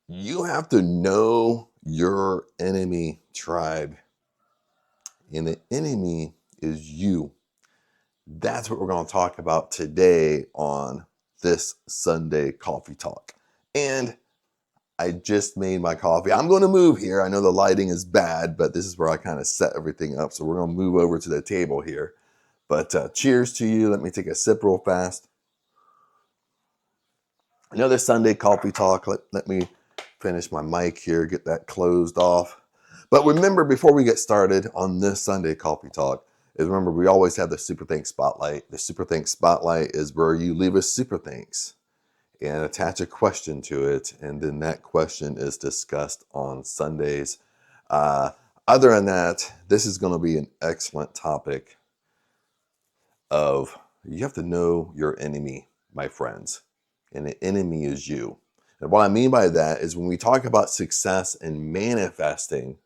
You have to know your enemy tribe, and the enemy is you. That's what we're going to talk about today on this Sunday Coffee Talk. And I just made my coffee. I'm going to move here. I know the lighting is bad, but this is where I kind of set everything up. So we're going to move over to the table here. But cheers to you. Let me take a sip real fast. Another Sunday Coffee Talk. Let me finish my mic here, get that closed off. But remember, before we get started on this Sunday Coffee Talk, is remember we always have the Super Thanks Spotlight. The Super Thanks Spotlight is where you leave a Super Thanks and attach a question to it, and then that question is discussed on Sundays. Other than that, this is going to be an excellent topic of you have to know your enemy, my friends, and the enemy is you. And what I mean by that is when we talk about success and manifesting,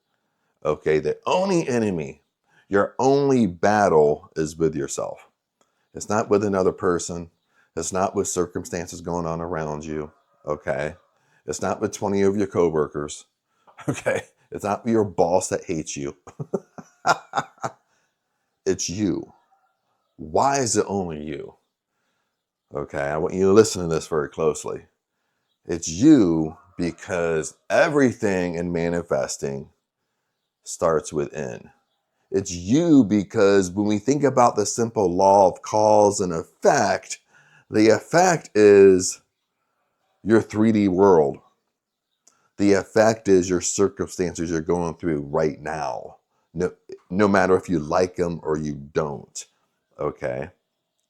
okay, the only enemy, your only battle is with yourself. It's not with another person. It's not with circumstances going on around you, okay? It's not with 20 of your coworkers, okay? It's not your boss that hates you. It's you. Why is it only you? Okay, I want you to listen to this very closely. It's you because everything in manifesting starts within. It's you because when we think about the simple law of cause and effect, the effect is your 3D world. The effect is your circumstances you're going through right now. No matter if you like them or you don't. Okay?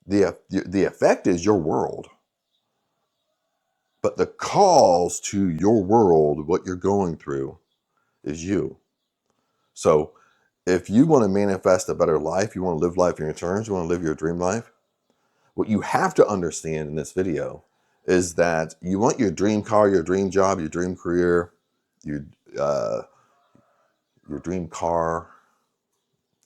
The effect is your world. But the cause to your world, what you're going through, is you. So if you want to manifest a better life, you want to live life on your terms, you want to live your dream life, what you have to understand in this video is that you want your dream car, your dream job, your dream career, your dream car.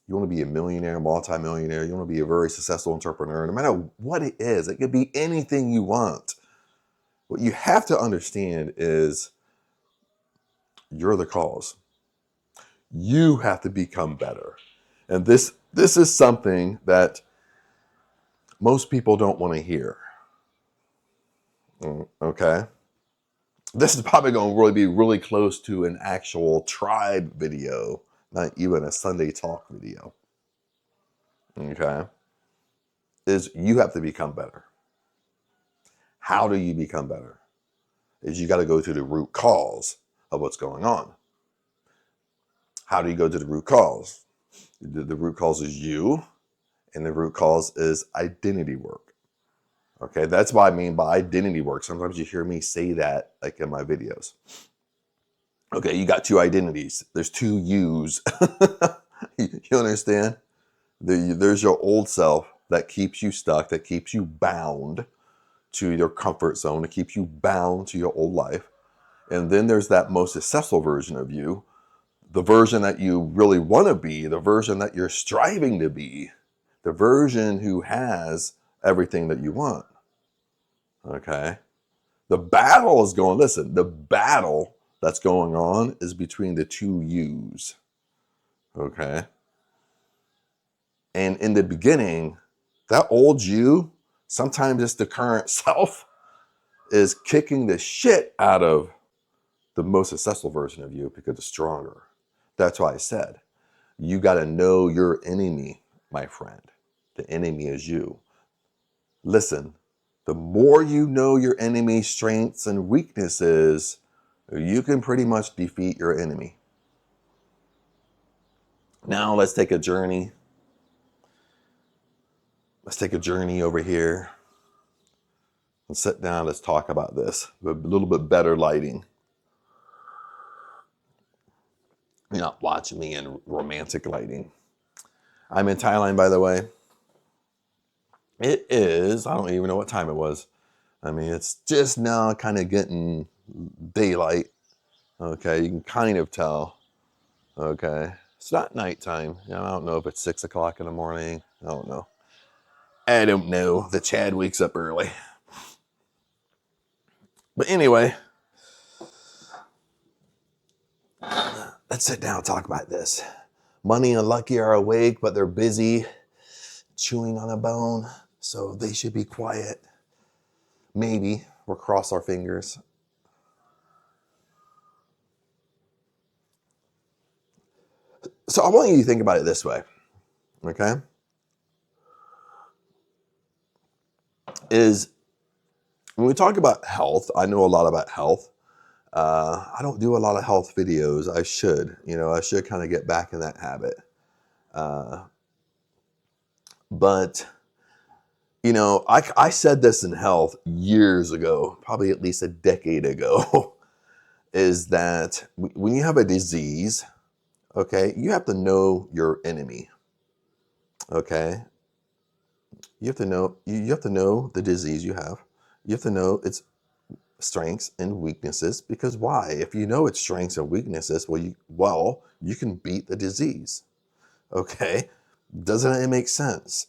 You want to be a millionaire, multimillionaire. You want to be a very successful entrepreneur. No matter what it is, it could be anything you want. What you have to understand is you're the cause. You have to become better. And this is something that most people don't want to hear. Okay? This is probably going to really be really close to an actual tribe video, not even a Sunday talk video. Okay? Is you have to become better. How do you become better? Is you got to go to the root cause of what's going on. How do you go to the root cause? The root cause is you, and the root cause is identity work. Okay, that's what I mean by identity work. Sometimes you hear me say that like in my videos. Okay, you got two identities. There's two yous. You understand? There's your old self that keeps you stuck, that keeps you bound to your comfort zone, that keeps you bound to your old life. And then there's that most successful version of you, the version that you really want to be, the version that you're striving to be, the version who has everything that you want. Okay? The battle is going, listen, the battle that's going on is between the two yous. Okay? And in the beginning, that old you, sometimes it's the current self, is kicking the shit out of the most successful version of you because it's stronger. That's why I said, you got to know your enemy, my friend. The enemy is you. Listen, the more you know your enemy's strengths and weaknesses, you can pretty much defeat your enemy. Now let's take a journey. Let's take a journey over here. Let's sit down. Let's talk about this with a little bit better lighting. You're not watching me in romantic lighting. I'm in Thailand, by the way. It is, I don't even know what time it was. I mean, it's just now kind of getting daylight. Okay, you can kind of tell. Okay, it's not nighttime. I don't know if it's 6 o'clock in the morning. I don't know. The Chad wakes up early. But anyway, let's sit down and talk about this. Money and Lucky are awake, but they're busy chewing on a bone, so they should be quiet. Maybe. We'll cross our fingers. So I want you to think about it this way, okay? Is when we talk about health, I know a lot about health. I don't do a lot of health videos. I should, I should kind of get back in that habit. But I said this in health years ago, probably at least a decade ago, is that when you have a disease, okay, you have to know your enemy. Okay, you have to know the disease you have. You have to know its strengths and weaknesses, because why? If you know its strengths and weaknesses, you can beat the disease. Okay, doesn't it make sense?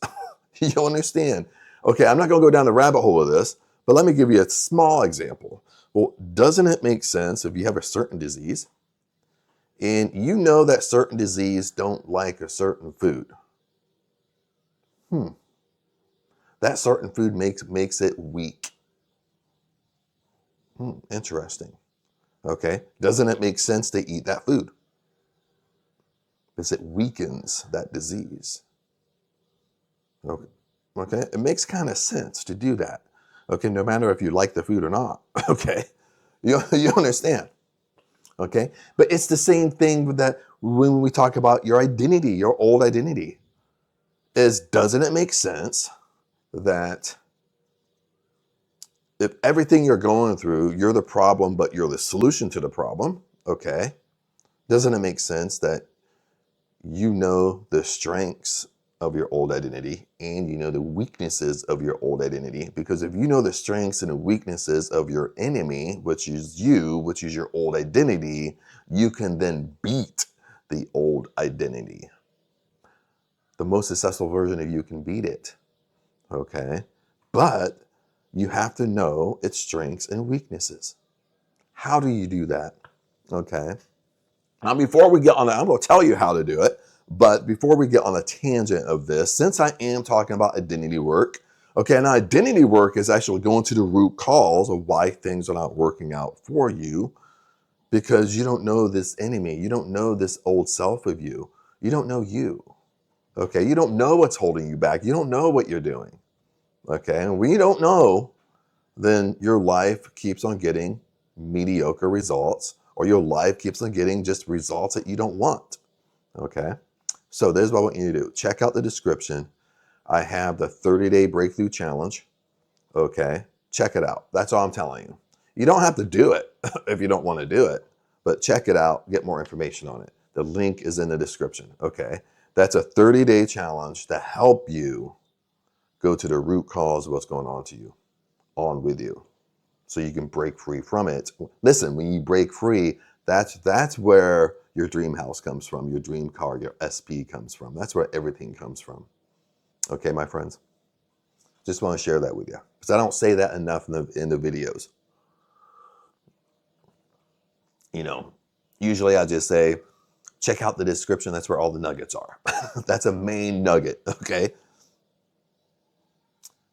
You understand? Okay, I'm not going to go down the rabbit hole of this, but let me give you a small example. Well, doesn't it make sense if you have a certain disease and you know that certain disease don't like a certain food? That certain food makes it weak. Interesting. Okay, doesn't it make sense to eat that food? Because it weakens that disease. Okay, it makes kind of sense to do that. Okay, no matter if you like the food or not. Okay, you understand. Okay, but it's the same thing with that when we talk about your identity, your old identity. Doesn't it make sense that if everything you're going through, you're the problem, but you're the solution to the problem? Okay, doesn't it make sense that you know the strengths of your old identity and you know the weaknesses of your old identity? Because if you know the strengths and the weaknesses of your enemy, which is your old identity, you can then beat the old identity. The most successful version of you can beat it. Okay, but you have to know its strengths and weaknesses. How do you do that? Okay, now before we get on that, I'm going to tell you how to do it. But before we get on a tangent of this, since I am talking about identity work, okay, now identity work is actually going to the root cause of why things are not working out for you, because you don't know this enemy. You don't know this old self of you. You don't know you. Okay, you don't know what's holding you back. You don't know what you're doing. Okay, and when you don't know, then your life keeps on getting mediocre results, or your life keeps on getting just results that you don't want. Okay, so this is what I want you to do. Check out the description. I have the 30-day breakthrough challenge. Okay, check it out. That's all I'm telling you. You don't have to do it if you don't want to do it, but check it out, get more information on it. The link is in the description. Okay, that's a 30-day challenge to help you go to the root cause of what's going on with you, so you can break free from it. Listen, when you break free, that's where your dream house comes from, your dream car, your SP comes from. That's where everything comes from. Okay, my friends? Just want to share that with you, because I don't say that enough in the videos. Usually I just say, check out the description. That's where all the nuggets are. That's a main nugget, okay?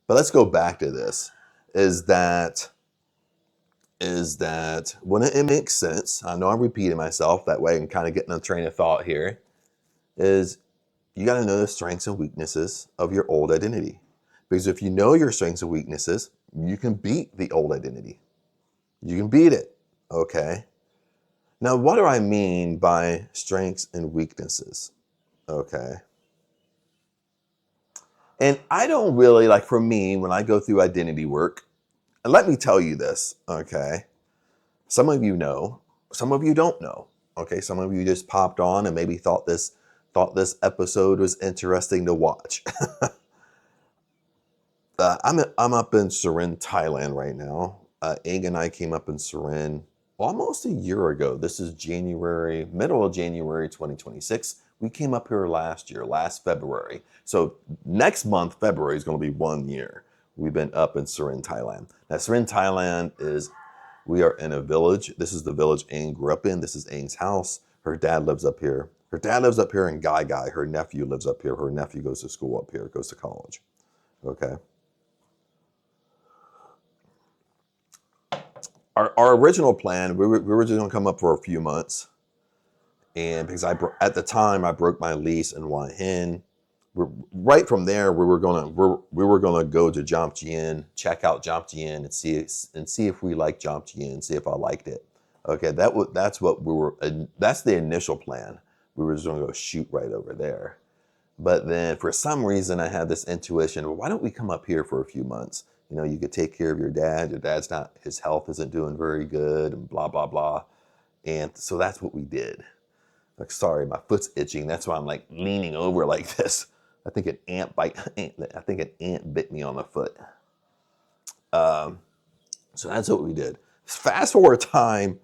But let's go back to this, is that when it makes sense, I know I'm repeating myself, that way I can kind of get in a train of thought here, is you got to know the strengths and weaknesses of your old identity. Because if you know your strengths and weaknesses, you can beat the old identity. You can beat it, okay? Now, what do I mean by strengths and weaknesses? Okay. And I don't really, like, for me, when I go through identity work, and let me tell you this, okay? Some of you know, some of you don't know. Okay, some of you just popped on and maybe thought this episode was interesting to watch. I'm up in Surin, Thailand right now. Ing and I came up in Surin almost a year ago. This is middle of January 2026. We came up here last February. So next month, February, is going to be 1 year we've been up in Surin, Thailand. Now, Surin, Thailand is We are in a village. This is the village Aang grew up in. This is Aang's house. Her dad lives up here. Her dad lives up here in Gai Gai. Her nephew lives up here. Her nephew goes to school up here, goes to college. Okay. Our original plan, we were just going to come up for a few months. And because at the time I broke my lease in Hua Hin, right from there we were gonna go to Jomtien, check out Jomtien, and see if we liked Jomtien, see if I liked it. Okay, that's the initial plan. We were just gonna go shoot right over there. But then for some reason I had this intuition, well, why don't we come up here for a few months? You know, you could take care of your dad. Your dad's not, his health isn't doing very good, and blah blah blah. And so that's what we did. Like, sorry, my foot's itching. That's why I'm like leaning over like this. I think an ant bit me on the foot. So that's what we did. Fast forward time,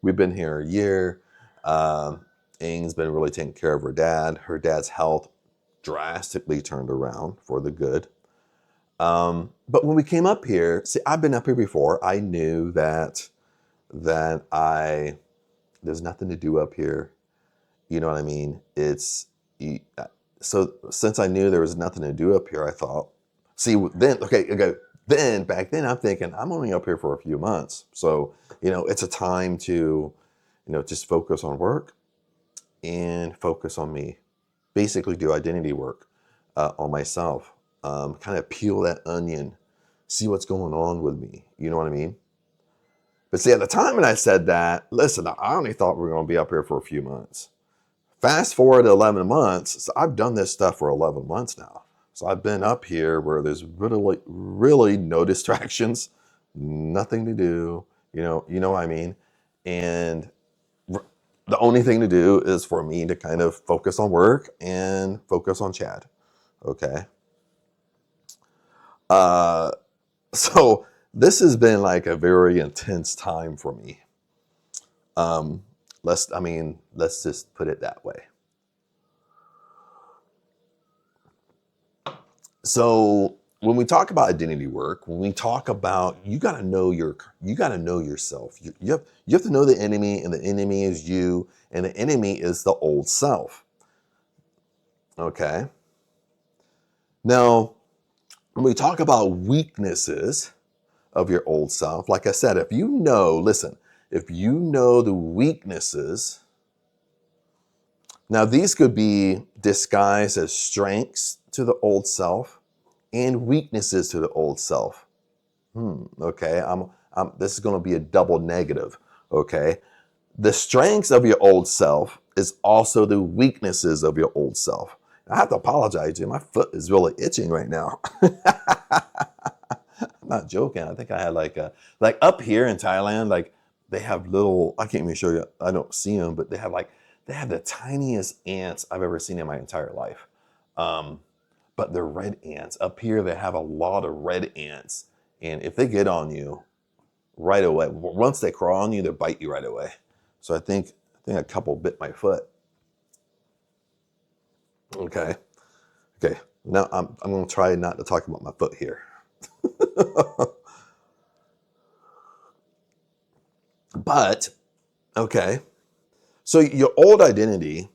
we've been here a year. Aang's been really taking care of her dad. Her dad's health drastically turned around for the good. But when we came up here, see, I've been up here before. I knew that there's nothing to do up here. You know what I mean? So since I knew there was nothing to do up here, I thought, then back then I'm thinking I'm only up here for a few months. So, it's a time to, just focus on work and focus on me. Basically do identity work on myself. Kind of peel that onion, see what's going on with me. You know what I mean? But see, at the time when I said that, listen, I only thought we were going to be up here for a few months. Fast forward to 11 months, so I've done this stuff for 11 months now. So I've been up here where there's really, really no distractions, nothing to do, you know what I mean? And the only thing to do is for me to kind of focus on work and focus on Chad, okay? So this has been like a very intense time for me. Let's just put it that way. So when we talk about identity work, when we talk about, you got to know yourself. You have to know the enemy, and the enemy is you, and the enemy is the old self. Okay. Now, when we talk about weaknesses of your old self, like I said, if you know the weaknesses, now these could be disguised as strengths to the old self and weaknesses to the old self. Okay, this is going to be a double negative. Okay, the strengths of your old self is also the weaknesses of your old self. I have to apologize to you. My foot is really itching right now. I'm not joking. I think I had like up here in Thailand, like they have little, I can't even show you, I don't see them, but they have the tiniest ants I've ever seen in my entire life. But they're red ants. Up here, they have a lot of red ants. And if they get on you right away, once they crawl on you, they bite you right away. So I think a couple bit my foot. Okay. Now I'm going to try not to talk about my foot here. But, okay. So your old identity,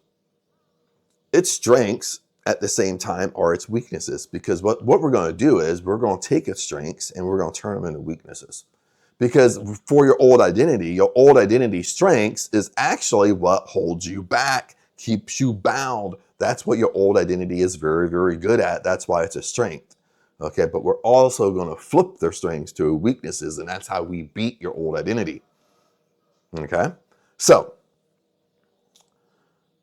its strengths at the same time are its weaknesses, because what we're going to do is we're going to take its strengths and we're going to turn them into weaknesses. Because for your old identity strengths is actually what holds you back, keeps you bound. That's what your old identity is very, very good at. That's why it's a strength. Okay, but we're also going to flip their strengths to weaknesses, and that's how we beat your old identity. Okay, so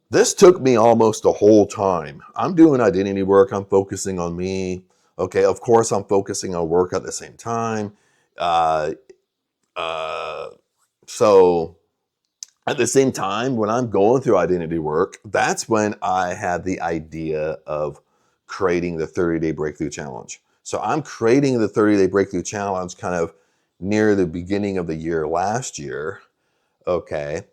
this took me almost a whole time. I'm doing identity work. I'm focusing on me. Okay, of course, I'm focusing on work at the same time. So at the same time, when I'm going through identity work, that's when I had the idea of creating the 30-day breakthrough challenge. So I'm creating the 30-day breakthrough challenge kind of near the beginning of the year last year. Okay.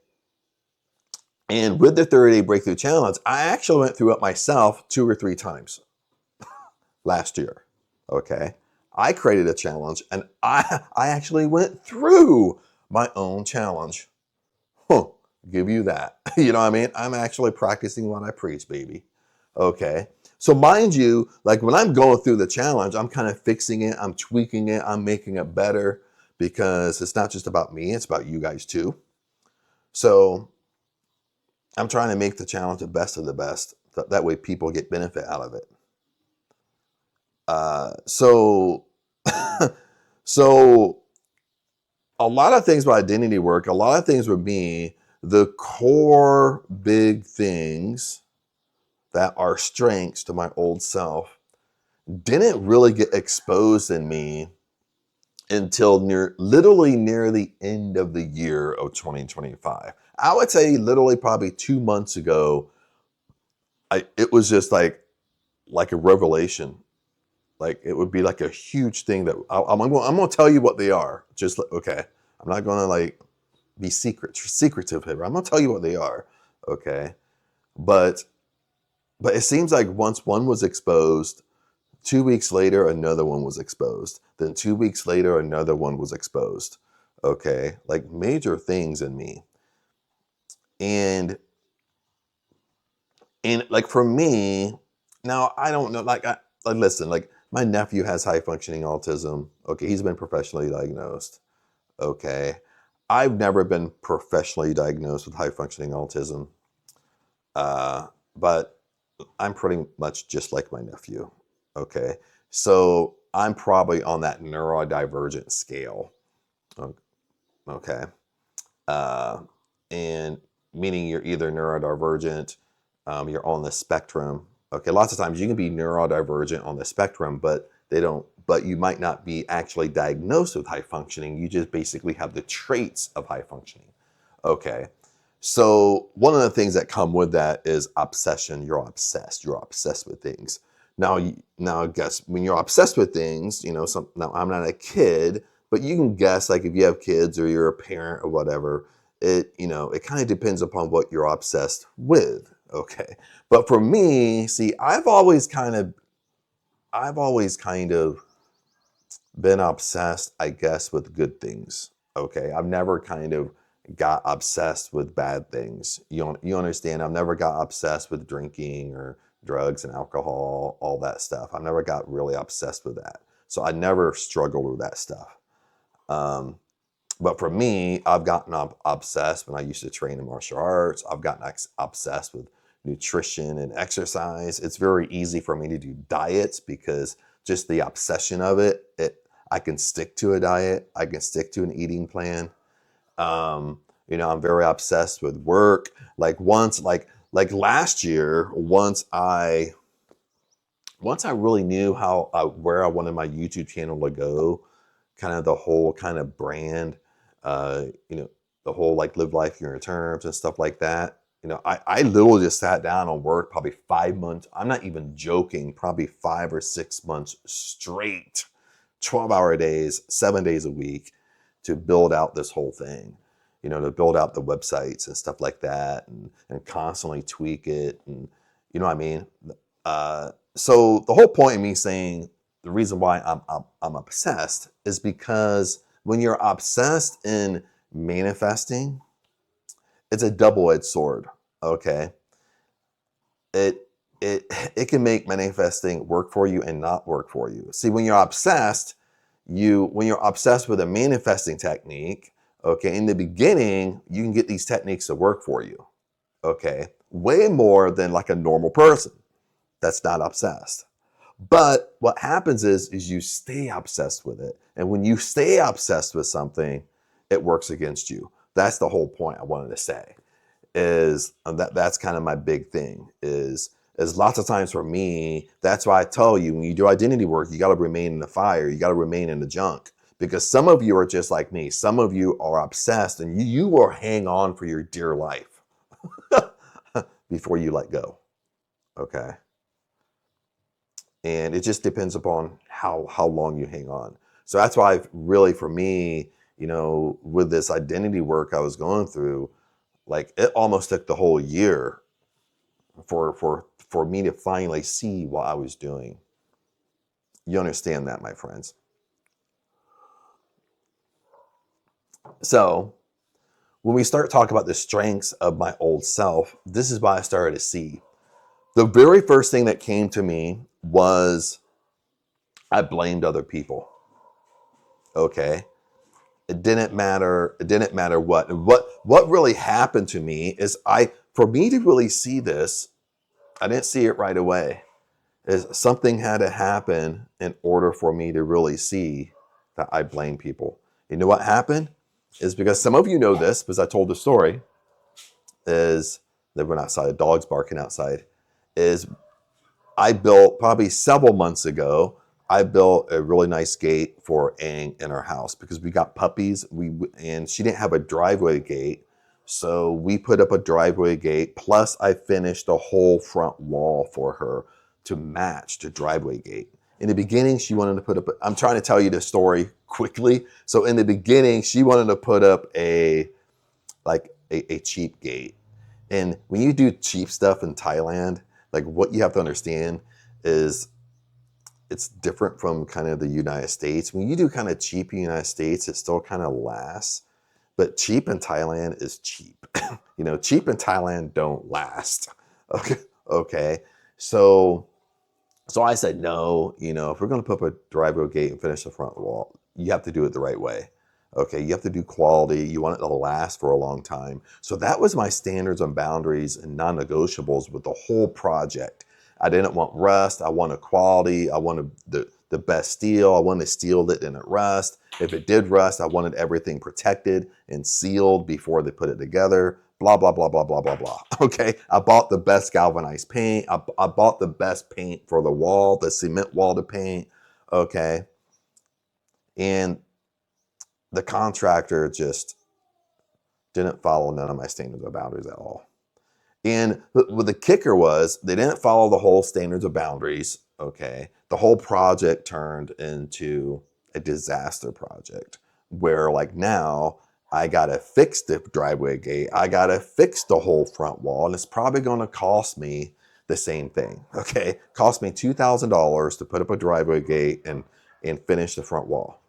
And with the 30-day breakthrough challenge, I actually went through it myself 2 or 3 times last year. Okay. I created a challenge and I actually went through my own challenge. Huh, give you that. You know what I mean? I'm actually practicing what I preach, baby. Okay. So mind you, like when I'm going through the challenge, I'm kind of fixing it, I'm tweaking it, I'm making it better because it's not just about me, it's about you guys too. So I'm trying to make the challenge the best of the best. That way people get benefit out of it. So so a lot of things about identity work, a lot of things with me, the core big things that are strengths to my old self didn't really get exposed in me until literally near the end of the year of 2025. I would say literally probably 2 months ago, it was just like a revelation. Like it would be like a huge thing that I'm going to tell you what they are. Just okay. I'm not going to like be secretive here. I'm going to tell you what they are. Okay. But it seems like once one was exposed, 2 weeks later, another one was exposed. Then 2 weeks later, another one was exposed. Okay. Like major things in me. And like for me, now I don't know, like listen, like my nephew has high functioning autism. Okay. He's been professionally diagnosed. Okay. I've never been professionally diagnosed with high functioning autism. But I'm pretty much just like my nephew. Okay. So I'm probably on that neurodivergent scale. Okay. Uh, and meaning you're either neurodivergent, you're on the spectrum. Okay. Lots of times you can be neurodivergent on the spectrum, but but you might not be actually diagnosed with high functioning. You just basically have the traits of high functioning. Okay. So one of the things that come with that is obsession. You're obsessed. You're obsessed with things. Now, I guess when you're obsessed with things, now I'm not a kid, but you can guess, like if you have kids or you're a parent or whatever, it kind of depends upon what you're obsessed with. Okay. But for me, see, I've always kind of been obsessed, I guess, with good things. Okay. I've never kind of got obsessed with bad things. You understand? I've never got obsessed with drinking or drugs and alcohol, all that stuff. I never got really obsessed with that. So I never struggled with that stuff. Um, but for me, I've gotten obsessed when I used to train in martial arts. I've gotten obsessed with nutrition and exercise. It's very easy for me to do diets because just the obsession of I can stick to a diet. I can stick to an eating plan. I'm very obsessed with work. Like like last year, once I really knew where I wanted my YouTube channel to go, kind of the whole kind of brand, uh, you know, the whole like live life your terms and stuff like that. I literally just sat down and worked probably 5 months. I'm not even joking, probably 5 or 6 months straight, 12-hour days, 7 days a week to build out this whole thing, to build out the websites and stuff like that and constantly tweak it. And you know what I mean? So the whole point of me saying the reason why I'm obsessed is because when you're obsessed in manifesting, it's a double-edged sword. Okay, it it it can make manifesting work for you and not work for you. See, when you're obsessed, when you're obsessed with a manifesting technique, okay, in the beginning, you can get these techniques to work for you. Okay, way more than like a normal person that's not obsessed. But what happens is you stay obsessed with it. And when you stay obsessed with something, it works against you. That's the whole point I wanted to say is that's kind of my big thing is lots of times for me, that's why I tell you when you do identity work, you got to remain in the fire. You got to remain in the junk because some of you are just like me. Some of you are obsessed and you will hang on for your dear life before you let go. Okay. And it just depends upon how long you hang on. So that's why really for me, with this identity work I was going through, like it almost took the whole year for me to finally see what I was doing. You understand that, my friends? So when we start talking about the strengths of my old self, this is what I started to see. The very first thing that came to me was I blamed other people. Okay. It didn't matter. It didn't matter what. And what really happened to me is for me to really see this, I didn't see it right away. Is something had to happen in order for me to really see that I blame people. You know what happened? Is because some of you know this, because I told the story, is they went outside, dogs barking outside, is I built probably several months ago. I built a really nice gate for Ang in our house because we got puppies. And she didn't have a driveway gate, so we put up a driveway gate. Plus, I finished the whole front wall for her to match the driveway gate. In the beginning, she wanted to put up. I'm trying to tell you the story quickly. So in the beginning, she wanted to put up a cheap gate. And when you do cheap stuff in Thailand, like what you have to understand is it's different from kind of the United States. When you do kind of cheap in the United States, it still kind of lasts. But cheap in Thailand is cheap. Cheap in Thailand don't last. Okay. Okay. So I said, no, if we're going to put up a driveway gate and finish the front wall, you have to do it the right way. Okay, you have to do quality. You want it to last for a long time. So that was my standards and boundaries and non-negotiables with the whole project. I didn't want rust. I wanted quality. I wanted the best steel. I wanted steel that didn't rust. If it did rust, I wanted everything protected and sealed before they put it together. Blah, blah, blah, blah, blah, blah, blah. Okay, I bought the best galvanized paint. I bought the best paint for the wall, the cement wall to paint. Okay, and the contractor just didn't follow none of my standards or boundaries at all. And what the kicker was, they didn't follow the whole standards of boundaries. Okay. The whole project turned into a disaster project where, like, now I got to fix the driveway gate. I got to fix the whole front wall. And it's probably going to cost me the same thing. Okay. Cost me $2,000 to put up a driveway gate and finish the front wall.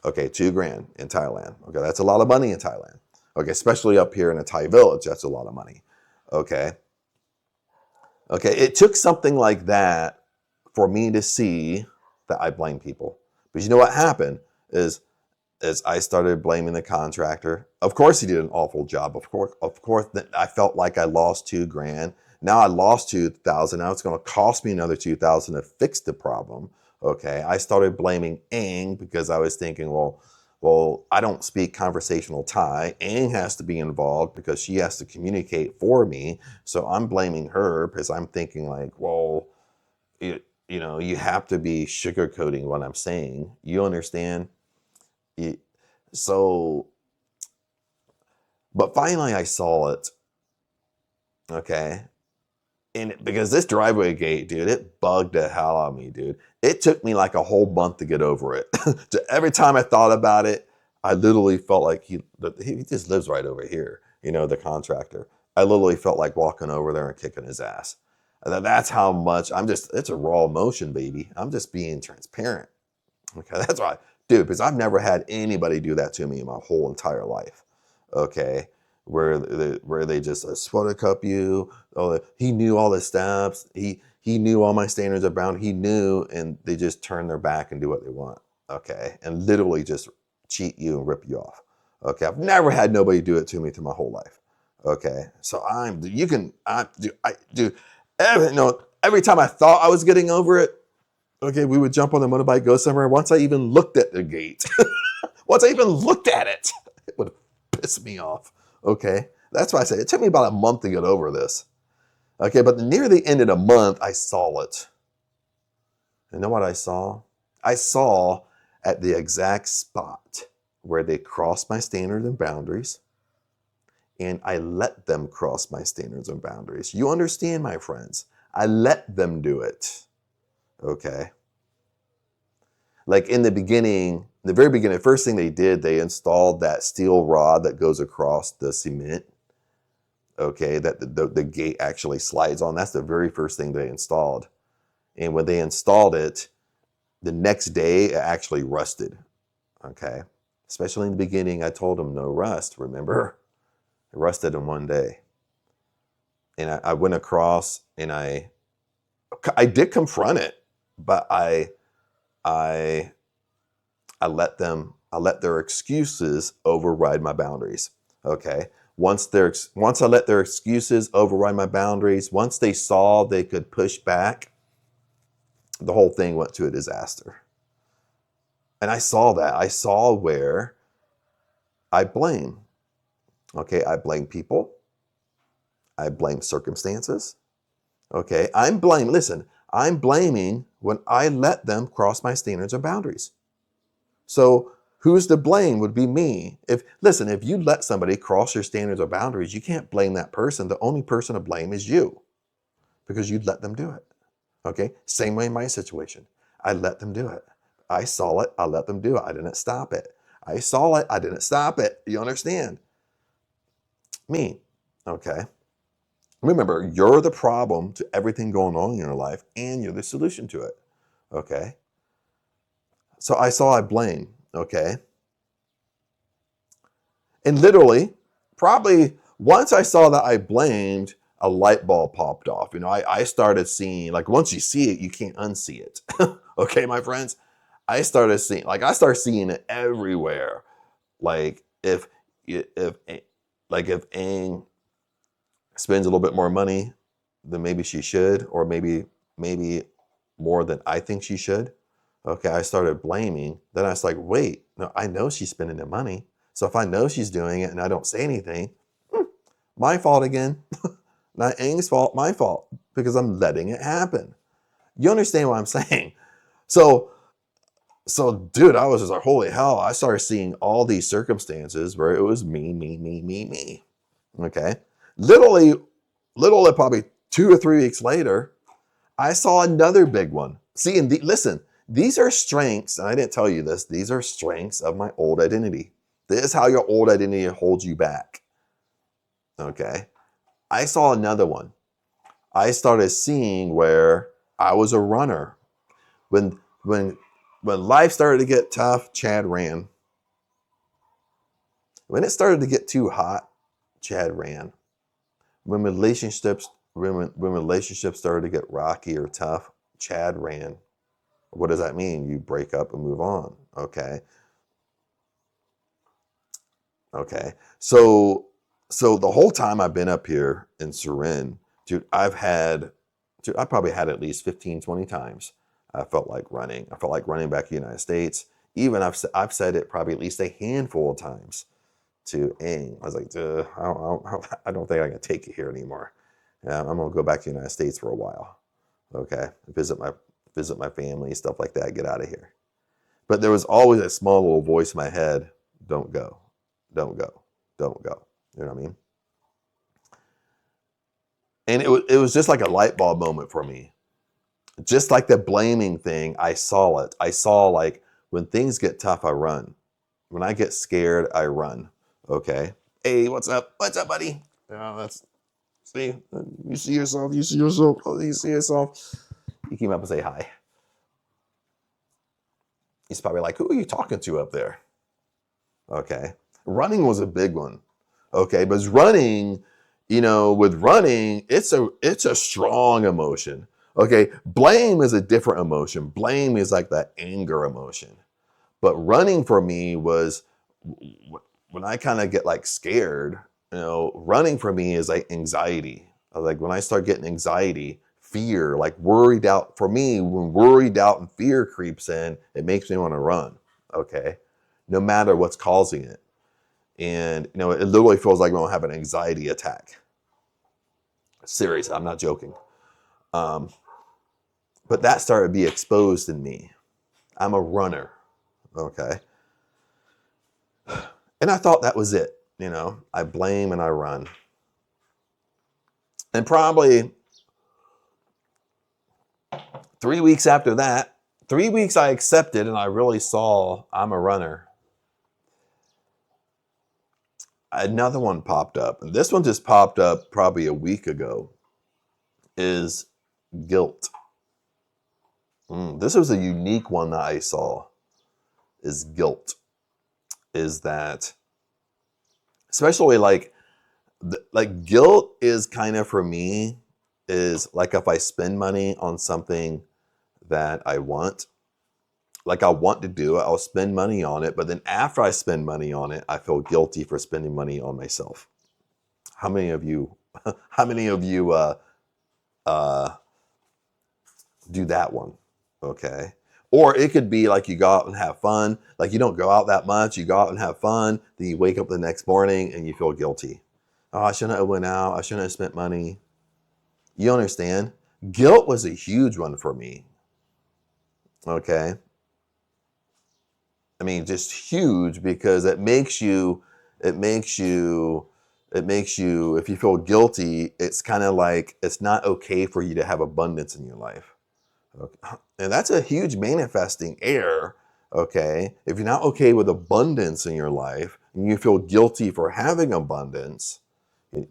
Okay, $2,000 in Thailand. Okay, that's a lot of money in Thailand. Okay, especially up here in a Thai village, that's a lot of money. Okay. Okay, it took something like that for me to see that I blame people. But you know what happened is I started blaming the contractor. Of course he did an awful job. Of course I felt like I lost $2,000. Now I lost $2,000. Now it's going to cost me another $2,000 to fix the problem. Okay, I started blaming Ang because I was thinking, well, I don't speak conversational Thai. Ang has to be involved because she has to communicate for me. So I'm blaming her because I'm thinking like, well, you have to be sugarcoating what I'm saying. You understand? So, but finally I saw it. Okay. And because this driveway gate, dude, it bugged the hell out of me, dude. It took me like a whole month to get over it. Every time I thought about it, I literally felt like he just lives right over here, the contractor. I literally felt like walking over there and kicking his ass. That's how much it's a raw emotion, baby. I'm just being transparent. Okay, that's right. Dude, because I've never had anybody do that to me in my whole entire life. Okay. Where they just sweater cup you. Oh, he knew all the steps. He knew all my standards of bound. He knew, and they just turn their back and do what they want. Okay, and literally just cheat you and rip you off. Okay, I've never had nobody do it to me through my whole life. Okay, so every time I thought I was getting over it, okay, we would jump on the motorbike, go somewhere. Once I even looked at the gate, once I even looked at it, it would piss me off. Okay, that's why I said it took me about a month to get over this. Okay, but near the end of the month, I saw it. You know what I saw? I saw at the exact spot where they crossed my standards and boundaries, and I let them cross my standards and boundaries. You understand, my friends? I let them do it. Okay. Like in the beginning, the very beginning, the first thing they did, they installed that steel rod that goes across the cement. Okay, that the gate actually slides on. That's the very first thing they installed. And when they installed it, the next day it actually rusted. Okay, Especially in the beginning, I told them no rust. Remember, I rusted in one day, and I went across, and I did confront it, but I I let their excuses override my boundaries. Okay. Once I let their excuses override my boundaries, once they saw they could push back, the whole thing went to a disaster. And I saw that. I saw where I blame. Okay, I blame people. I blame circumstances. Okay, I'm blaming when I let them cross my standards or boundaries. So who's to blame would be me. If you let somebody cross your standards or boundaries, you can't blame that person. The only person to blame is you because you let them do it. Okay? Same way in my situation. I let them do it. I saw it. I let them do it. I didn't stop it. I saw it. I didn't stop it. You understand? Me. Okay? Remember, you're the problem to everything going on in your life, and you're the solution to it. Okay? So I blame. Okay? And literally, probably once I saw that I blamed, a light bulb popped off. I started seeing, like, once you see it, you can't unsee it. Okay, my friends? I started seeing it everywhere. Like if Aang spends a little bit more money than maybe she should, or maybe more than I think she should. Okay, I started blaming. Then I was like, wait, no, I know she's spending the money. So if I know she's doing it and I don't say anything, my fault again. Not Aang's fault, my fault, because I'm letting it happen. You understand what I'm saying? So, dude, I was just like, holy hell. I started seeing all these circumstances where it was me, me, me, me, me. Okay. Literally, probably 2 or 3 weeks later, I saw another big one. See, and listen, these are strengths, and I didn't tell you this, these are strengths of my old identity. This is how your old identity holds you back. Okay. I saw another one. I started seeing where I was a runner. When life started to get tough, Chad ran. When it started to get too hot, Chad ran. When relationships started to get rocky or tough, Chad ran. What does that mean? You break up and move on. Okay. Okay. So the whole time I've been up here in Surin, dude, I probably had at least 15, 20 times. I felt like running. I felt like running back to the United States. Even I've said it probably at least a handful of times to Aang. I was like, I don't think I can take it here anymore. I'm gonna go back to the United States for a while. Okay, visit my family, stuff like that. Get out of here. But there was always a small little voice in my head: don't go, don't go, don't go. You know what I mean? And it was just like a light bulb moment for me. Just like the blaming thing, I saw it. I saw, like, when things get tough, I run. When I get scared, I run. Okay. Hey, what's up? What's up, buddy? Yeah, see, you see yourself. You see yourself. Oh, you see yourself. You came up and say hi. He's probably like, who are you talking to up there? Okay. Running was a big one. Okay. But running, with running, it's a strong emotion. Okay. Blame is a different emotion. Blame is like that anger emotion. But running for me was when I kind of get like scared, running for me is like anxiety. Like when I start getting anxiety, fear, like worried out. For me, when worried out and fear creeps in, it makes me want to run. Okay. No matter what's causing it. And, it literally feels like I'm going to have an anxiety attack. Serious. I'm not joking. But that started to be exposed in me. I'm a runner. Okay. And I thought that was it. I blame and I run. And probably 3 weeks after that, 3 weeks I accepted and I really saw I'm a runner. Another one popped up. And this one just popped up probably a week ago. Is guilt. This was a unique one that I saw. Is guilt. is that, especially like guilt is kind of for me is like if I spend money on something that I want, like I want to do it, I'll spend money on it, but then after I spend money on it, I feel guilty for spending money on myself. How many of you, how many of you uh, do that one? Okay. Or it could be like you go out and have fun. Like you don't go out that much. You go out and have fun. Then you wake up the next morning and you feel guilty. Oh, I shouldn't have went out. I shouldn't have spent money. You understand? Guilt was a huge one for me. Okay. I mean, just huge because it makes you, if you feel guilty, it's kind of like it's not okay for you to have abundance in your life. Okay. And that's a huge manifesting error. Okay. If you're not okay with abundance in your life and you feel guilty for having abundance,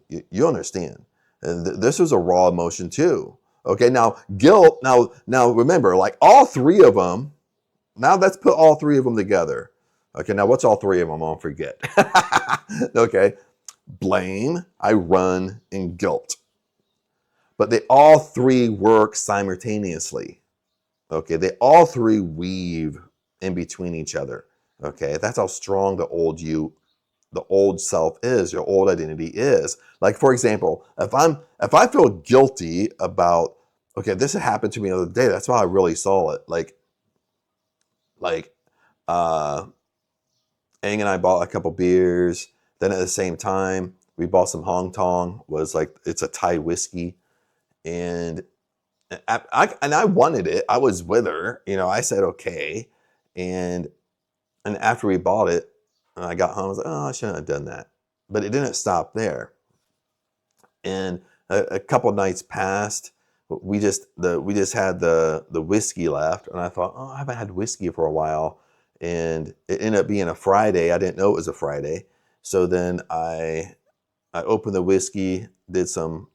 you understand. And this was a raw emotion too. Okay. Now, guilt, now remember, like all three of them, now let's put all three of them together. Okay. Now, what's all three of them? I'll forget. Okay. Blame, I run, and guilt. But they all three work simultaneously. Okay, they all three weave in between each other. Okay, that's how strong the old self is, your old identity is. Like for example, if I feel guilty about, okay, this happened to me the other day. That's how I really saw it. Like Aang and I bought a couple beers. Then at the same time, we bought some Hong Tong. Was like it's a Thai whiskey, and I wanted it. I was with her. I said okay, and after we bought it, and I got home, I was like, oh, I shouldn't have done that. But it didn't stop there. And a couple nights passed. We just had the whiskey left, and I thought, oh, I haven't had whiskey for a while. And it ended up being a Friday. I didn't know it was a Friday. So then I opened the whiskey, put some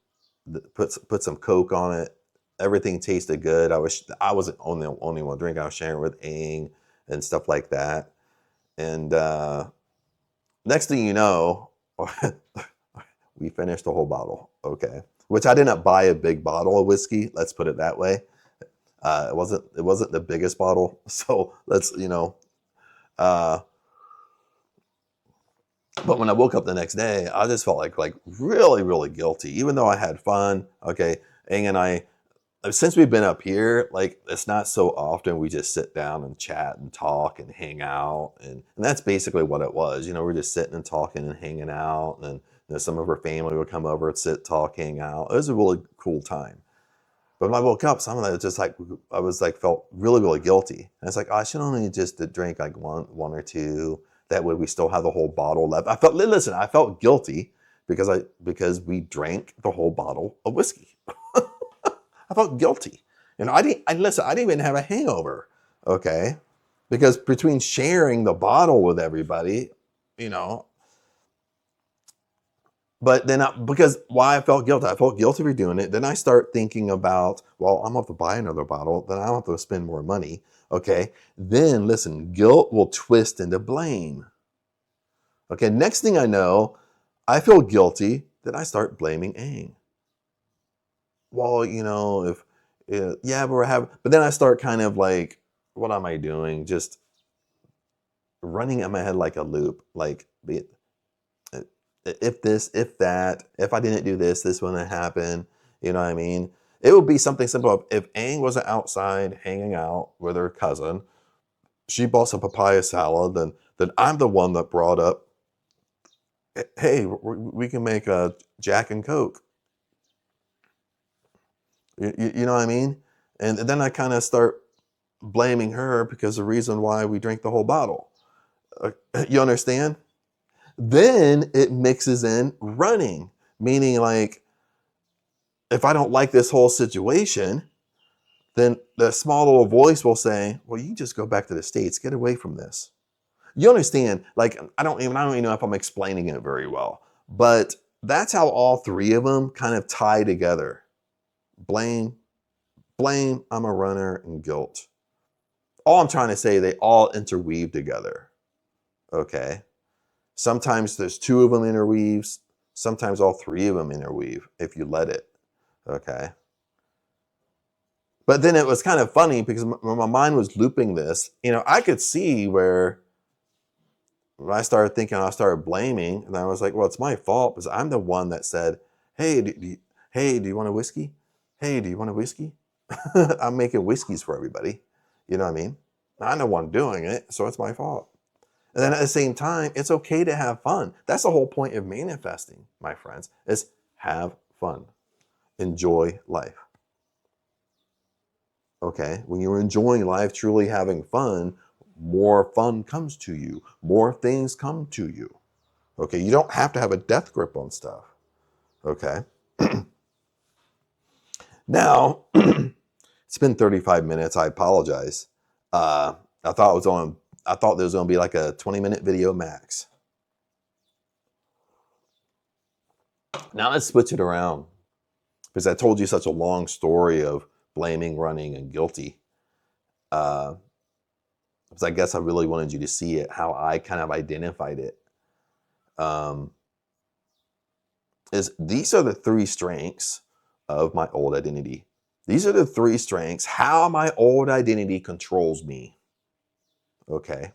Coke on it. Everything tasted good. I wasn't only one drink. I was sharing with Aang and stuff like that. And next thing you know, we finished the whole bottle. Okay, which I didn't buy a big bottle of whiskey. Let's put it that way. It wasn't the biggest bottle. So let's but when I woke up the next day, I just felt like really, really guilty, even though I had fun. Okay, Aang and I, since we've been up here, like it's not so often we just sit down and chat and talk and hang out, and that's basically what it was. We're just sitting and talking and hanging out, and some of her family would come over and sit, talk, hang out. It was a really cool time. But when I woke up, some of that was just like I was like felt really, really guilty. And it's like, oh, I should only just drink like one or two. That way we still have the whole bottle left. I felt guilty because we drank the whole bottle of whiskey. I felt guilty. I didn't even have a hangover. Okay. Because between sharing the bottle with everybody, but then because why I felt guilty for doing it. Then I start thinking about, well, I'm going to have to buy another bottle. Then I don't have to spend more money. Okay. Then listen, guilt will twist into blame. Okay. Next thing I know, I feel guilty. Then I start blaming Aang. Well, but then I start kind of like, what am I doing? Just running in my head like a loop. Like, if this, if that, if I didn't do this, this wouldn't happen. You know what I mean? It would be something simple. If Aang wasn't outside hanging out with her cousin, she bought some papaya salad, then I'm the one that brought up, hey, we can make a Jack and Coke. You know what I mean? And then I kind of start blaming her because the reason why we drink the whole bottle. You understand? Then it mixes in running, meaning like, if I don't like this whole situation, then the small little voice will say, well, you just go back to the States, get away from this. You understand? Like, I don't even know if I'm explaining it very well, but that's how all three of them kind of tie together. Blame, I'm a runner, and guilt. All I'm trying to say, they all interweave together. Okay. Sometimes there's 2 of them interweaves. Sometimes all 3 of them interweave if you let it. Okay. But then it was kind of funny because when my mind was looping this, I could see where when I started thinking, I started blaming, and I was like, well, it's my fault because I'm the one that said, hey, do you want a whiskey? Hey, do you want a whiskey? I'm making whiskeys for everybody. You know what I mean? I'm the one doing it, so it's my fault. And then at the same time, it's okay to have fun. That's the whole point of manifesting, my friends, is have fun. Enjoy life. Okay? When you're enjoying life, truly having fun, more fun comes to you. More things come to you. Okay? You don't have to have a death grip on stuff. Okay? Now, it's been 35 minutes. I apologize. I thought there was going to be like a 20-minute video max. Now let's switch it around because I told you such a long story of blaming, running, and guilty. Because I guess I really wanted you to see it, how I kind of identified it. Is these are the 3 strengths of my old identity. These are the 3 strengths, how my old identity controls me. Okay.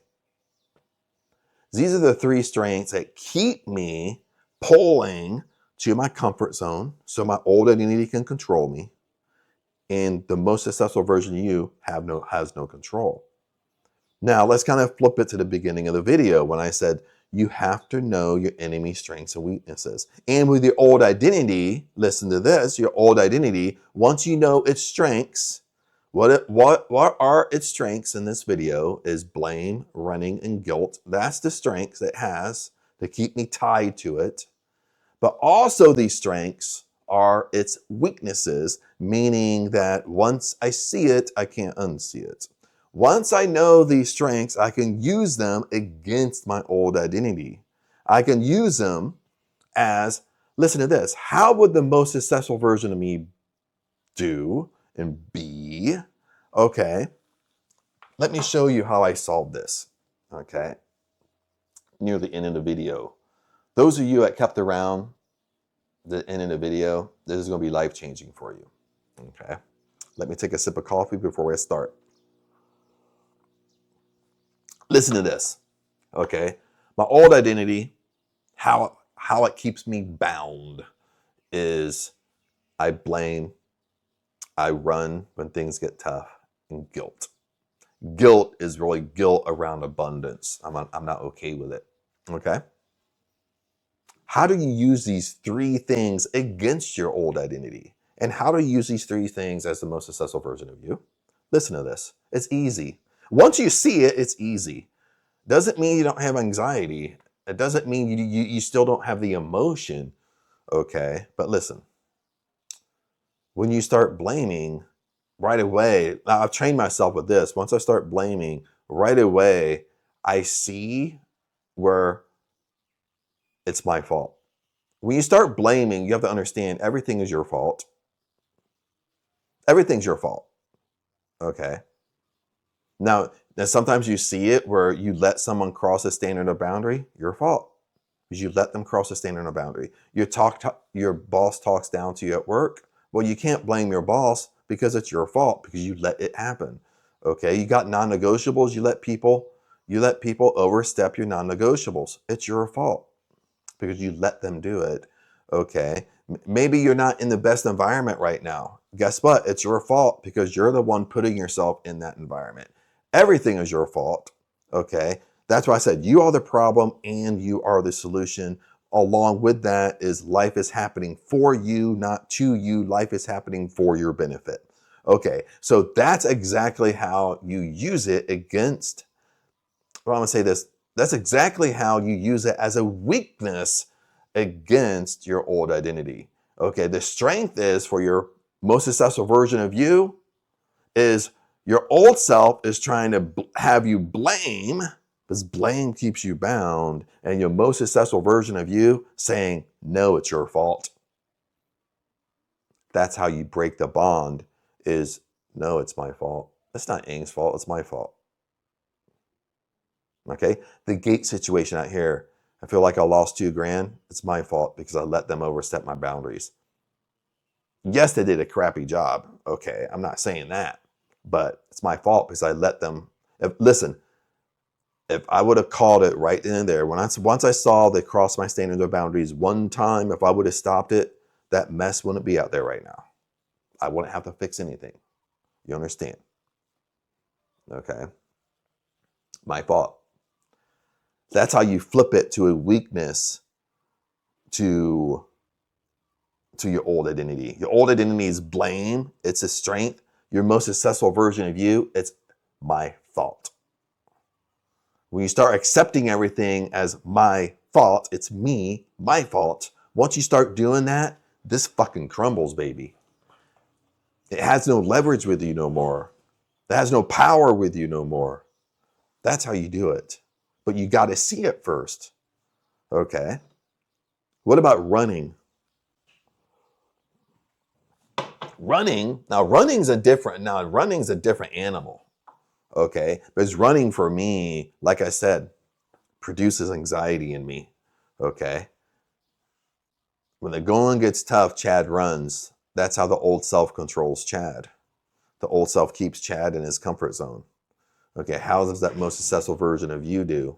These are the 3 strengths that keep me pulling to my comfort zone so my old identity can control me. And the most successful version of you has no control. Now, let's kind of flip it to the beginning of the video when I said you have to know your enemy's strengths and weaknesses. And with your old identity, listen to this, your old identity, once you know its strengths, what are its strengths in this video is blame, running, and guilt. That's the strengths it has to keep me tied to it. But also these strengths are its weaknesses, meaning that once I see it, I can't unsee it. Once I know these strengths, I can use them against my old identity. I can use them as, listen to this, how would the most successful version of me do and be? Okay, let me show you how I solved this, okay, near the end of the video. Those of you that kept around the end of the video, this is going to be life-changing for you, okay? Let me take a sip of coffee before we start. Listen to this, okay? My old identity, how it keeps me bound is I blame, I run when things get tough, and guilt. Guilt is really guilt around abundance. I'm not okay with it, okay? How do you use these 3 things against your old identity? And how do you use these 3 things as the most successful version of you? Listen to this. It's easy. Once you see it, it's easy. Doesn't mean you don't have anxiety. It doesn't mean you still don't have the emotion, okay? But listen, when you start blaming right away, now I've trained myself with this. Once I start blaming right away, I see where it's my fault. When you start blaming, you have to understand everything is your fault. Everything's your fault. Okay. Now sometimes you see it where you let someone cross a standard or boundary, your fault. Because you let them cross a standard or boundary. Your boss talks down to you at work. Well, you can't blame your boss because it's your fault because you let it happen. Okay. You got non-negotiables, you let people overstep your non-negotiables. It's your fault because you let them do it. Okay. Maybe you're not in the best environment right now. Guess what? It's your fault because you're the one putting yourself in that environment. Everything is your fault. Okay. That's why I said you are the problem and you are the solution. Along with that is life is happening for you, not to you. Life is happening for your benefit. Okay. So that's exactly how you use it against, well, I'm going to say this. That's exactly how you use it as a weakness against your old identity. Okay, the strength is for your most successful version of you is your old self is trying to have you blame, because blame keeps you bound, and your most successful version of you saying, no, it's your fault. That's how you break the bond is, no, it's my fault. It's not Ing's fault, it's my fault. Okay. The gate situation out here, I feel like I lost $2,000. It's my fault because I let them overstep my boundaries. Yes, they did a crappy job. Okay. I'm not saying that, but it's my fault because I let them. Listen, if I would have called it right then and there, once I saw they crossed my standards or boundaries one time, if I would have stopped it, that mess wouldn't be out there right now. I wouldn't have to fix anything. You understand? Okay. My fault. That's how you flip it to a weakness to your old identity. Your old identity is blame. It's a strength. Your most successful version of you, it's my fault. When you start accepting everything as my fault, it's me, my fault. Once you start doing that, this fucking crumbles, baby. It has no leverage with you no more. It has no power with you no more. That's how you do it. But you got to see it first. Okay. What about running? Running's a different animal. Okay. Because running for me, like I said, produces anxiety in me. Okay. When the going gets tough, Chad runs. That's how the old self controls Chad. The old self keeps Chad in his comfort zone. Okay, how does that most successful version of you do?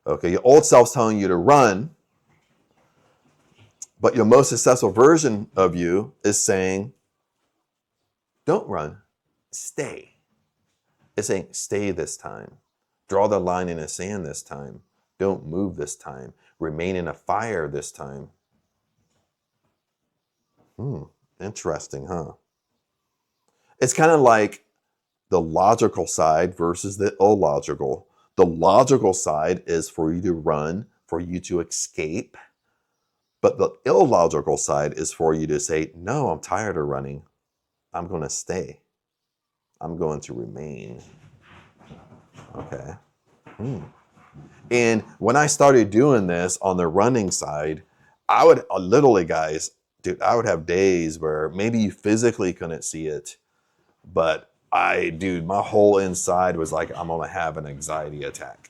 Okay, your old self's telling you to run, but your most successful version of you is saying, don't run, stay. It's saying, stay this time. Draw the line in the sand this time. Don't move this time. Remain in a fire this time. Interesting, huh? It's kind of like the logical side versus the illogical. The logical side is for you to run, for you to escape. But the illogical side is for you to say, no, I'm tired of running. I'm going to stay. I'm going to remain. Okay. And when I started doing this on the running side, I would literally, guys, dude, I would have days where maybe you physically couldn't see it, but my whole inside was like, I'm going to have an anxiety attack.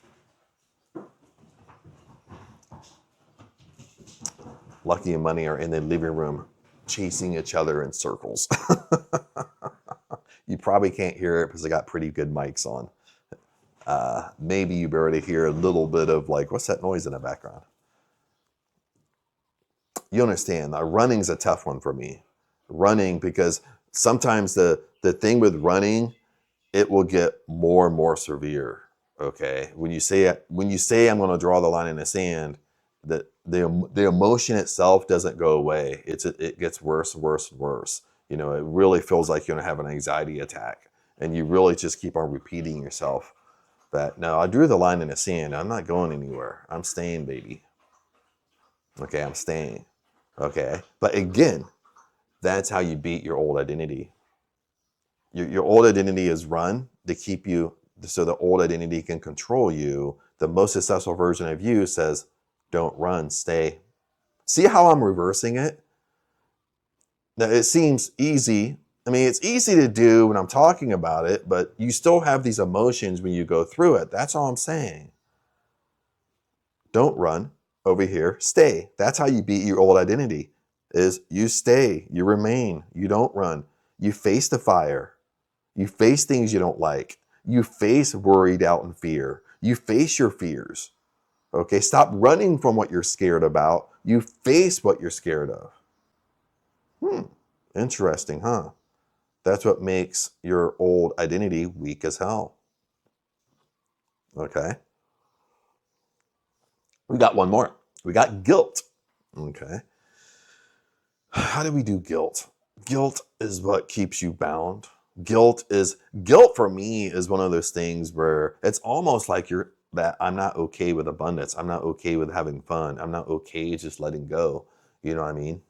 Lucky and Money are in the living room chasing each other in circles. You probably can't hear it because I got pretty good mics on. Maybe you barely hear a little bit of like, what's that noise in the background? You understand, running's a tough one for me. Running, because sometimes the thing with running, it will get more and more severe. Okay, when you say I'm going to draw the line in the sand, the emotion itself doesn't go away. It gets worse and worse and worse. You know, it really feels like you're going to have an anxiety attack, and you really just keep on repeating yourself that, no, I drew the line in the sand. I'm not going anywhere. I'm staying, baby. Okay, I'm staying. Okay, but again, that's how you beat your old identity. Your old identity is run to keep you, so the old identity can control you. The most successful version of you says, don't run, stay. See how I'm reversing it? Now, it seems easy. I mean, it's easy to do when I'm talking about it, but you still have these emotions when you go through it. That's all I'm saying. Don't run over here, stay. That's how you beat your old identity, is you stay, you remain, you don't run. You face the fire. You face things you don't like. You face worry, doubt, and fear. You face your fears. Okay, stop running from what you're scared about. You face what you're scared of. Interesting, huh? That's what makes your old identity weak as hell. Okay. We got one more. We got guilt. Okay. How do we do guilt? Guilt is what keeps you bound. Guilt for me is one of those things where it's almost like that I'm not okay with abundance. I'm not okay with having fun. I'm not okay just letting go. You know what I mean?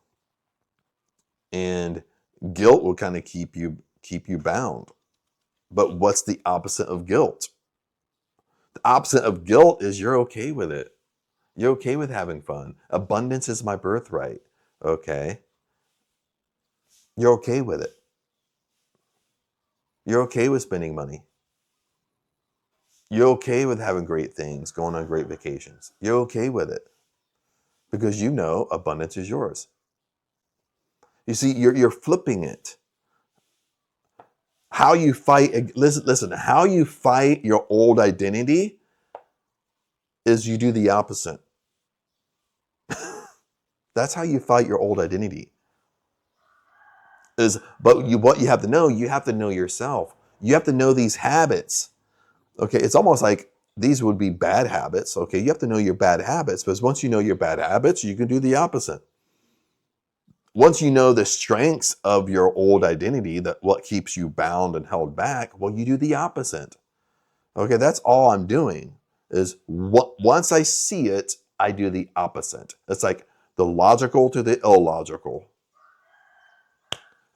And guilt will kind of keep you bound. But what's the opposite of guilt? The opposite of guilt is you're okay with it. You're okay with having fun. Abundance is my birthright. Okay. You're okay with it. You're okay with spending money. You're okay with having great things, going on great vacations. You're okay with it because you know abundance is yours. You see, you're flipping it. How you fight, listen, how you fight your old identity is you do the opposite. That's how you fight your old identity. What you have to know yourself. You have to know these habits. Okay, it's almost like these would be bad habits. Okay, you have to know your bad habits, because once you know your bad habits, you can do the opposite. Once you know the strengths of your old identity, that what keeps you bound and held back, well, you do the opposite. Okay, that's all I'm doing is once I see it, I do the opposite. It's like the logical to the illogical.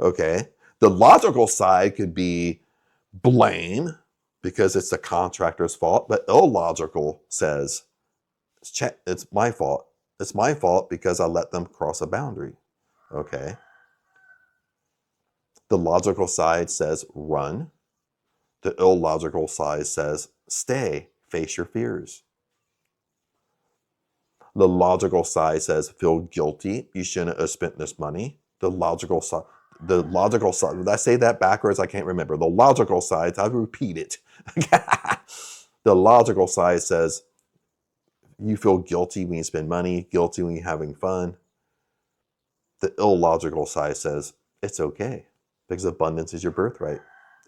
Okay, the logical side could be blame because it's the contractor's fault, but illogical says it's my fault. It's my fault because I let them cross a boundary. Okay. The logical side says run. The illogical side says stay, face your fears. The logical side says feel guilty. You shouldn't have spent this money. The logical side, did I say that backwards? I can't remember. The logical side, I'll repeat it. The logical side says you feel guilty when you spend money, guilty when you're having fun. The illogical side says it's okay because abundance is your birthright.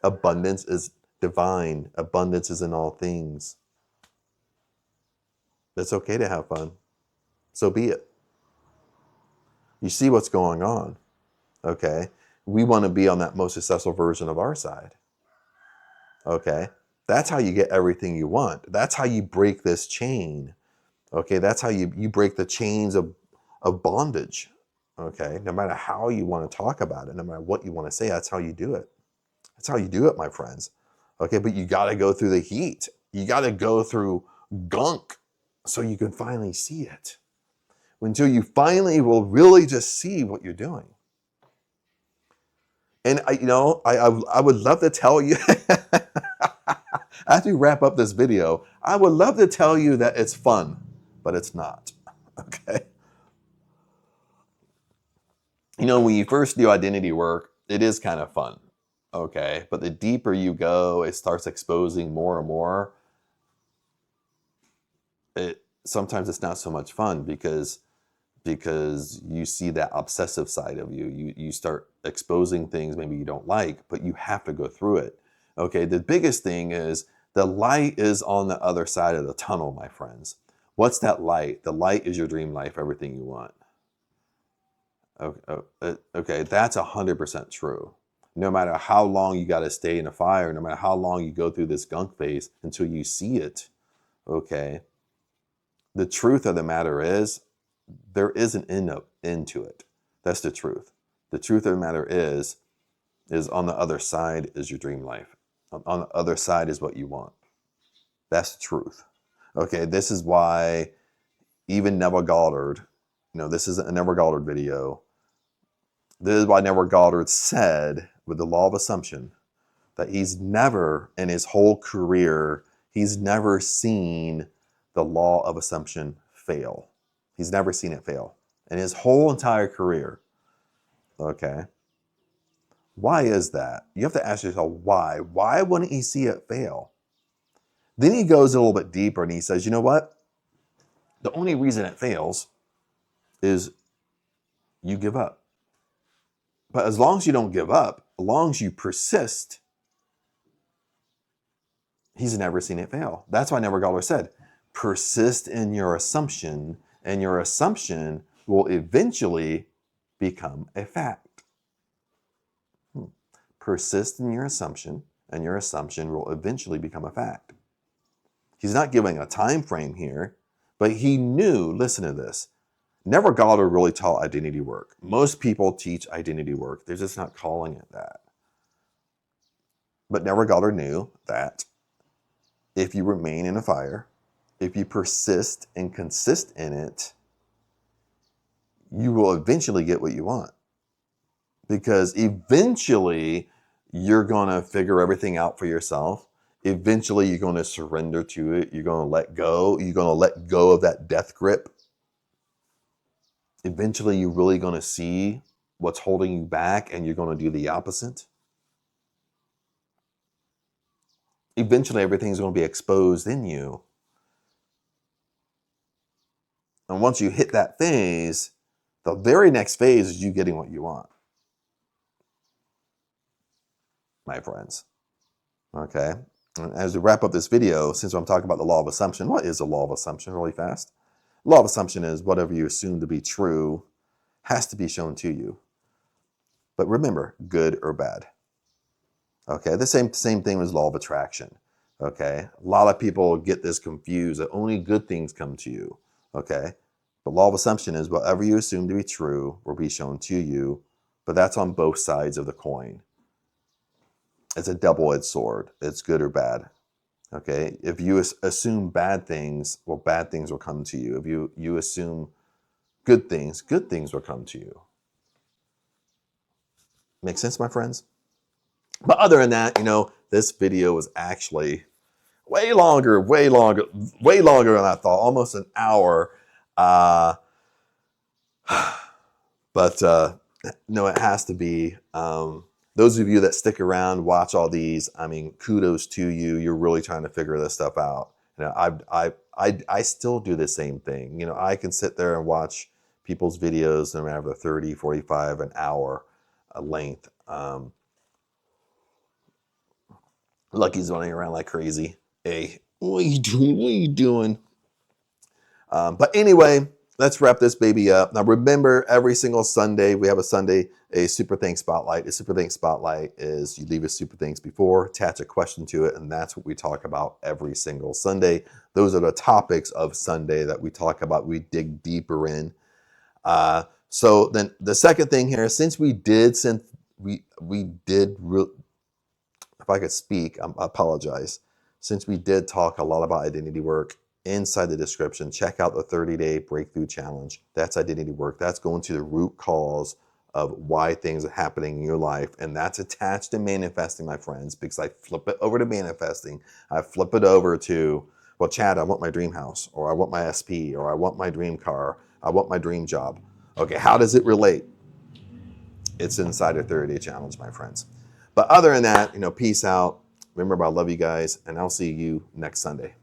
Abundance is divine. Abundance is in all things. It's okay to have fun. So be it. You see what's going on. Okay. We want to be on that most successful version of our side. Okay. That's how you get everything you want. That's how you break this chain. Okay. That's how you break the chains of bondage. Okay. No matter how you want to talk about it, no matter what you want to say, that's how you do it. That's how you do it, my friends. Okay. But you got to go through the heat. You got to go through gunk so you can finally see it. Until you finally will really just see what you're doing. And I would love to tell you, as we wrap up this video, I would love to tell you that it's fun, but it's not. Okay. When you first do identity work, it is kind of fun. Okay. But the deeper you go, it starts exposing more and more. Sometimes it's not so much fun because you see that obsessive side of you. You start exposing things maybe you don't like, but you have to go through it. Okay, the biggest thing is the light is on the other side of the tunnel, my friends. What's that light? The light is your dream life, everything you want. Okay, that's 100% true. No matter how long you got to stay in a fire, no matter how long you go through this gunk phase until you see it, okay, the truth of the matter is, there is an end to it. That's the truth. The truth of the matter is on the other side is your dream life. On the other side is what you want. That's the truth. Okay, this is why even Neville Goddard, this is a Neville Goddard video. This is why Neville Goddard said with the law of assumption that he's never in his whole career, he's never seen the law of assumption fail. He's never seen it fail in his whole entire career. Okay. Why is that? You have to ask yourself why. Why wouldn't he see it fail? Then he goes a little bit deeper and he says, you know what? The only reason it fails is you give up. But as long as you don't give up, as long as you persist, he's never seen it fail. That's why Neville Goddard said, persist in your assumption, and your assumption will eventually become a fact. Persist in your assumption, and your assumption will eventually become a fact. He's not giving a time frame here, but he knew, listen to this, Neville Goddard really taught identity work. Most people teach identity work. They're just not calling it that. But Neville Goddard knew that if you remain in a fire, if you persist and consist in it, you will eventually get what you want. Because eventually you're going to figure everything out for yourself. Eventually, you're going to surrender to it. You're going to let go. You're going to let go of that death grip. Eventually, you're really going to see what's holding you back, and you're going to do the opposite. Eventually, everything's going to be exposed in you. And once you hit that phase, the very next phase is you getting what you want, my friends. Okay? And as we wrap up this video, since I'm talking about the law of assumption, what is the law of assumption really fast? Law of assumption is whatever you assume to be true has to be shown to you. But remember, good or bad. Okay, the same thing with law of attraction. Okay, a lot of people get this confused that only good things come to you. Okay, the law of assumption is whatever you assume to be true will be shown to you, but that's on both sides of the coin. It's a double-edged sword. It's good or bad. Okay, if you assume bad things, well, bad things will come to you. If you assume good things will come to you. Make sense, my friends? But other than that, this video was actually way longer than I thought, almost an hour. But no, it has to be. Those of you that stick around, watch all these, I mean, kudos to you. You're really trying to figure this stuff out. I still do the same thing. I can sit there and watch people's videos no matter 30, 45, an hour length. Lucky's running around like crazy. Hey, what are you doing? What are you doing? But anyway, let's wrap this baby up. Now, remember, every single Sunday, we have a Super Thanks Spotlight. A Super Thanks Spotlight is you leave a Super Thanks before, attach a question to it, and that's what we talk about every single Sunday. Those are the topics of Sunday that we talk about, we dig deeper in. So then the second thing here, since we did, if I could speak, I apologize. Since we did talk a lot about identity work, inside the description, check out the 30-day breakthrough challenge. That's identity work. That's going to the root cause of why things are happening in your life. And that's attached to manifesting, my friends, because I flip it over to manifesting. I flip it over to, well, Chad, I want my dream house, or I want my SP, or I want my dream car, I want my dream job. Okay, how does it relate? It's inside a 30-day challenge, my friends. But other than that, peace out. Remember, I love you guys, and I'll see you next Sunday.